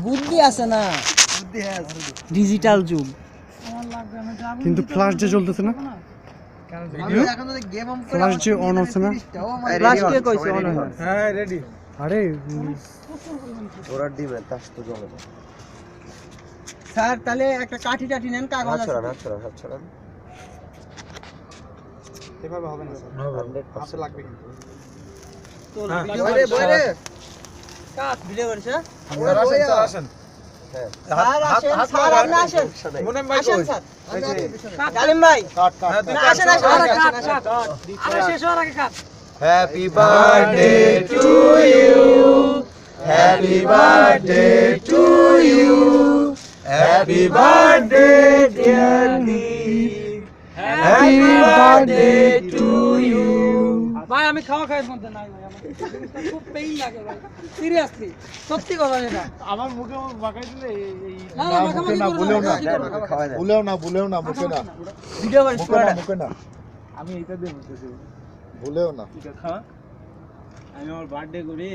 বুদ্ধি আছে না, ডিজিটাল যুগ। কিন্তু ফ্ল্যাশ যে চলতেছে না, ফ্ল্যাশ যে অন হচ্ছে না। ফ্ল্যাশ কে কইছে অন হয়? হ্যাঁ রেডি। আরে ওরা দিবে তাস তো জলে না। স্যার তাহলে একটা কাঠি টাঠি নেন, কাগজ আছে। হাত ছড়ান। এভাবে হবে না স্যার, হাতে লাগবে কিন্তু। তো বইরে বইরে কাট ভিডিও করিস। স্যার আসেন। হ্যাঁ স্যার আসেন, স্যার আপনি আসেন। মুনেম ভাই আসেন কই? স্যার। গালিম ভাই কাট কাট। আসেন আসেন কাট। আরে শেষ হওয়ার আগে কাট। Happy birthday to you. Happy birthday to you. Happy birthday dear Deep. Happy birthday to you. ভাই আমি খাওয়া খাইর মধ্যে নাই ভাই, আমার খুব পেইন লাগে ভাই, সিরিয়াসলি সত্যি কথা এটা। আমার মুখে বাগাই দিলে এই না না মুখে না, ভুলেও না, খাওয়া যায়। ভুলেও না মুখে না, ভিডিও করিস মুখে না। আমি এইটা দিয়ে বলতেছি, ভুলেও না। খা। আমি আমার বার্থডে করি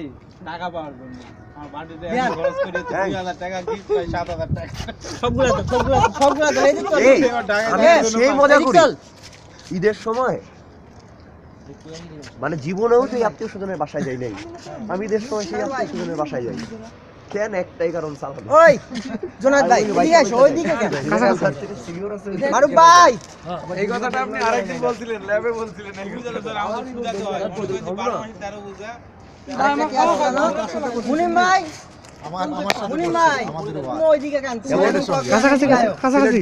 টাকা পাওয়ার জন্য, আমার বার্থডেতে আমি খরচ করি 2000 টাকা, গিফট পাই 7000 টাকা। সবগুলা তো এই দিক এই, আমি সেই মজা করি ঈদের সময়, মানে জীবনেও তো আত্মীয় স্বজনের বাসায় যাই নাই। আমি ঈদের সময় সেই আত্মীয় স্বজনের বাসায় যাই কেন? একটাই কারণ, সালাম। ওই জোনাদ ভাই এদিকে আসো, ওইদিকে কেন? মারুফ ভাই এই কথাটা আপনি আরেকদিন বলছিলেন, ল্যাবে বলছিলেন, এই বুঝালে স্যার আমাদের বুঝাতে হয়, 12 মাস 13 বুঝা। আমার খাওয়া খানো মুনিম ভাই, আমার সাথে মুনিম ভাই ওইদিকে কেন? কাছাকাছি।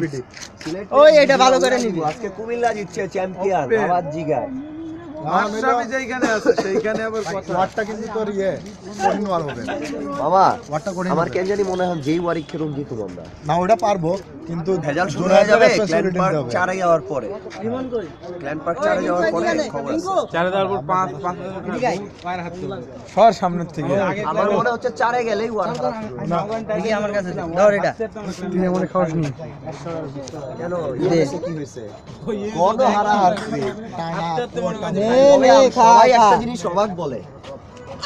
ওই এটা ভালো করে নিবি। আজকে কুমিল্লা জিতছে, চ্যাম্পিয়ন আওয়াজ জিগায়। মাশরাফি যেখানে আছে সেইখানে আবার কথা। ওয়াটটা কিন্তু তোর কঠিন ওয়ার হবে বাবা। ওয়াটটা কঠিন আমার কেন জানি মনে হয় যেই ওয়ারিক খেলুন জিতু আমরা না, ওটা পারবো কিন্তু ভেজাল শুরু হয়ে যাবে ক্ল্যান পার্ক হবে। 4 যাওয়ার পরে। রিমন কই? ক্ল্যান পার্ক 4 যাওয়ার পরে খবর আছে। 4 দেওয়ার পর 5 পায়ের হাত তুলবে সর সামনের থেকে। আমার মনে হচ্ছে 4 গেলেই ওয়ার না দেখি আমার কাছে দাও এটা। তুই মনে খাওয়াস নি কেন ইয়ে কি হয়েছে? কোন হারা হারছে নে খা সবাই খা। একটা জিনিস অবাক বলে,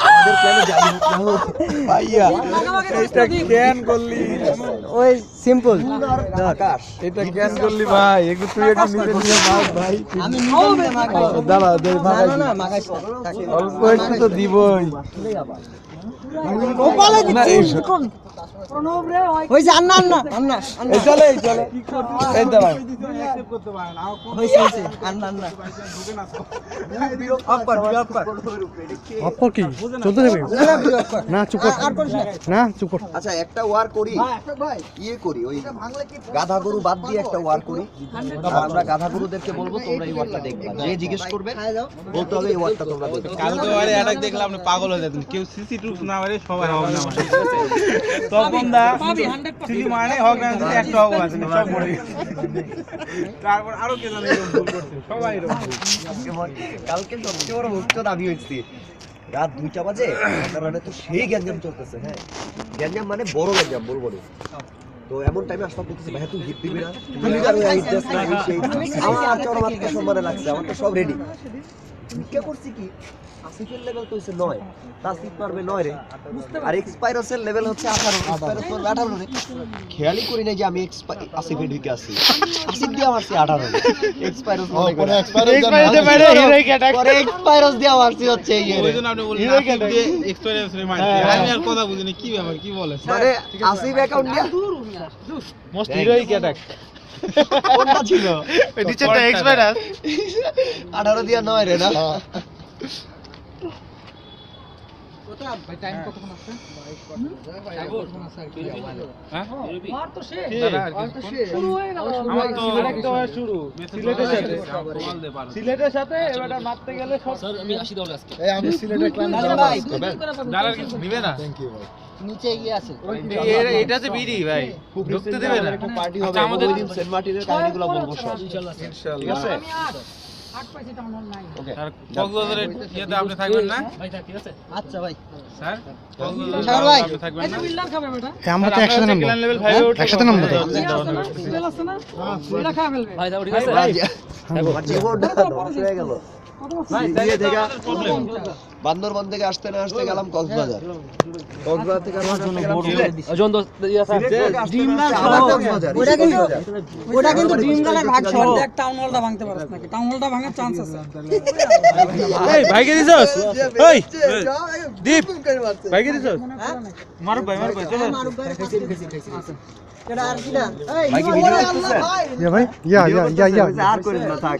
আমাদের প্ল্যানে যাই হোক না হোক ভাইয়া এটা কেন করলি? ওই সিম্পল আকাশ এটা কেন করলি ভাই? একটু তুই একটু নিজে নিজে মার ভাই। আমি নিজে মাখাই। দাঁড়া দে না ভাই, না না মাখাইস না। অল্প একটু তো দিবই ও বলে না। দিচ্ছি কোন প্রণব রে ওই যে আন্না আন্না আন্না আন্না এই চলে এই দাঁড়া। হইছে আন্না আন্না অফ কর অফ কর অপর কি চলতে যাবে? না না ভিডিও অফ কর না চুপ কর, আর করিস না। না চুপ কর। আচ্ছা একটা ওয়ার করি, ইয়ে করি, ওই গাধা গরু বাদ দিয়ে একটা ওয়ার করি। আর আমরা গাধা গরুদেরকে বলবো তোমরা এই ওয়ারটা দেখবে, যে জিজ্ঞেস করবে বলতে হবে এই ওয়ারটা তোমরা দেখবে। কালকে বারে অ্যাটাক দেখলে আপনি পাগল হয়ে যেতেন, কেউ সিসি টুপ না মারে সবাই হক না মারে। তখন দা সিসি মানে হক না দিলে একটা হক আছে না, সব মরে গেছে। তারপর আরো কে জানে এরকম ভুল করছে, সবাই এরকম ভুল। কালকে সবচেয়ে বড় ভুক্ত আমি হয়েছি রাত 2টা বাজে, মানে তো সেই গ্যাঞ্জাম চলতেছে। হ্যাঁ গ্যাঞ্জাম মানে বড় গ্যাঞ্জাম, বড় বড়। তো এমন টাইমে আসতে বলতেছি ভাই তুই হিট দিবি না, তুমি আর ওই আইডিয়াস না সেই আমার চরমাত্রা সম্মানে লাগছে, আমার তো সব রেডি। ভিক্ষা করছি কি আসিফের লেভেল তো হচ্ছে 9, তাসিফ পারবে 9 রে, আর এক্সপাইরসের লেভেল হচ্ছে 18, এক্সপাইরস পারবে 18 রে। খেয়ালই করি না যে আমি আসিফে ঢুকে আসি, আসিফ দিয়ে মারছি 18 রে, এক্সপাইরস মনে করে পরে এক্সপাইরস দিয়ে মারছি হচ্ছে এই রে। ওইজন্য আপনি বলেন আসিফ দিয়ে এক্সপেরিয়েন্স রে মারতে, আমি আর কথা বুঝিনি কি ব্যাপার কি বলে। মানে আসিফ অ্যাকাউন্ট দিয়ে মোস্ট হিরোইক অ্যাটাক কোনটা ছিল নিচেরটা এক্সপেরিয়েন্স 18 দিয়ে 9 রে না। সিলেটের সাথে এবারে মারতে গেলে স্যার আমি 80 দল আজকে আমি সিলেটের ক্লান ভাই ডালার কিছু নিবে না। থ্যাংক ইউ ভাই। নিচে গিয়ে আছে এটা যে বিডি ভাই ঢুকতে দেবে না। একটা পার্টি হবে আচ্ছা, আমাদের ওই দিন সেন্ট মার্টিনের কাহিনীগুলো বলবো সব ইনশাআল্লাহ। ঠিক আছে ওকে। আর কক্সবাজারের ইয়েতে আপনি থাকবেন না আচ্ছা ভাই স্যার? সাগর ভাই আপনি থাকবেন না? আমরা তো একসাথে নামবো, ক্ল্যান লেভেল 5 এ উঠে একসাথে নামবো তো। ভাই দাও ঠিক আছে আমার জীবনটা ধ্বংস হয়ে গেল। দিয়ে থেকে বান্দরবান থেকে আসতে না আসতে গেলাম কক্সবাজার, কক্সবাজার থেকে আসতে গেলাম সিলেট, সিলেট থেকে ডিম না আবার সহ। কক্সবাজার। ওটা কিন্তু ডিম গালের ভাগ সহ দেখ টাউন হলটা ভাঙতে পারছ নাকি টাউন হলটা ভাঙার চান্স আছে এই ভাইকে দিছস ওই দীপ ভাইকে দিছস মারুফ ভাই চলো ভাই কি ভিডিও করতেছেন? ভাই ইয়া আর করেন না থাক।